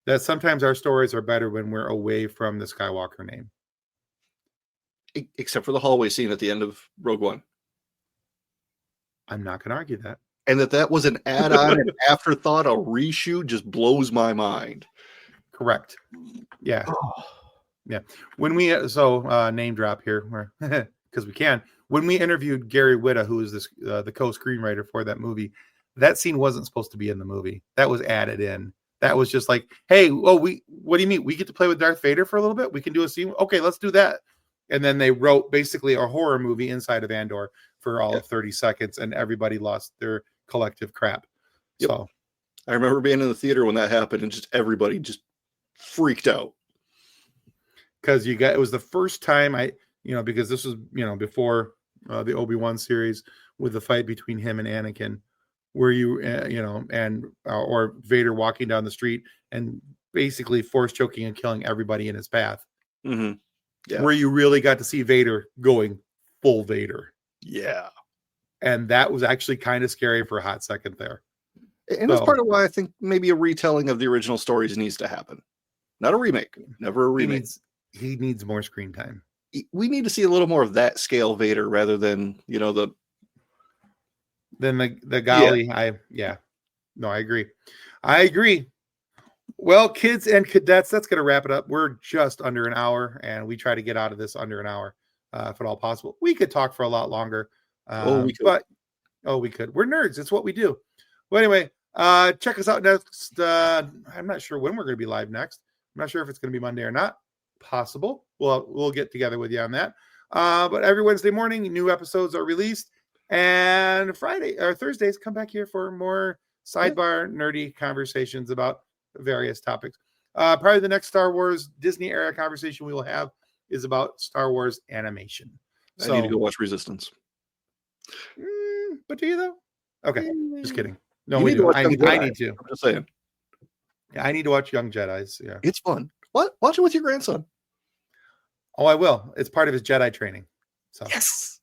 that sometimes our stories are better when we're away from the Skywalker name. Except for the hallway scene at the end of Rogue One. I'm not going to argue that. And that was an add-on, an afterthought, a reshoot just blows my Correct. Yeah. Yeah. When we name drop here, because we can. When we interviewed Gary Whitta, who is the co-screenwriter for that movie, that scene wasn't supposed to be in the movie. That was added in. That was just like, hey, what do you mean? We get to play with Darth Vader for a little bit? We can do a scene? Okay, let's do that. And then they wrote basically a horror movie inside of Andor for all of 30 seconds, and everybody lost their collective crap. Yep. So I remember being in the theater when that happened, and just everybody just freaked out. Because it was the first time because this was, before the Obi-Wan series with the fight between him and Anakin, where or Vader walking down the street and basically force choking and killing everybody in his path. Mm-hmm. Yeah. Where you really got to see Vader going full Vader. Yeah. And that was actually kind of scary for a hot second there. And that's part of why I think maybe a retelling of the original stories needs to happen. Not a remake. Never a remake. He needs more screen time. We need to see a little more of that scale Vader rather than, the golly. Yeah. No, I agree. Well, kids and cadets, that's going to wrap it up. We're just under an hour, and we try to get out of this under an hour if at all possible. We could talk for a lot longer. We could. We're nerds. It's what we do. Well, anyway, check us out next. I'm not sure when we're going to be live next. I'm not sure if it's going to be Monday or not. Possible. We'll get together with you on that. But every Wednesday morning, new episodes are released. And Friday or Thursdays, come back here for more sidebar nerdy conversations about various topics. Probably the next Star Wars Disney era conversation we will have is about Star Wars animation. I need to go watch Resistance. But do you though? Okay, just kidding. No, we do. I need to. I'm just saying. Yeah, I need to watch Young Jedis. Yeah, it's fun. What? Watch it with your grandson. Oh, I will. It's part of his Jedi training. So yes,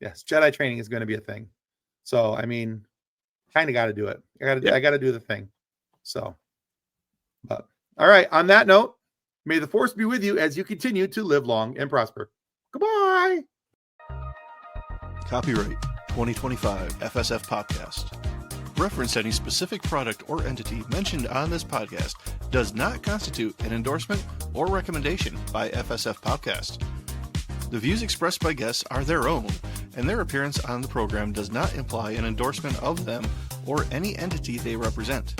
Jedi training is going to be a thing. So I mean, kind of got to do it. I got to do the thing. So, but all right. On that note, may the Force be with you as you continue to live long and prosper. Goodbye. Copyright 2025 FSF Podcast. Reference to any specific product or entity mentioned on this podcast does not constitute an endorsement or recommendation by FSF Podcast. The views expressed by guests are their own, and their appearance on the program does not imply an endorsement of them or any entity they represent.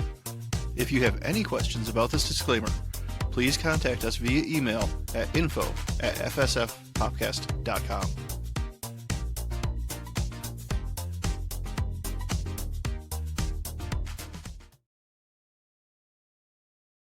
If you have any questions about this disclaimer, please contact us via email at info@fsfpopcast.com.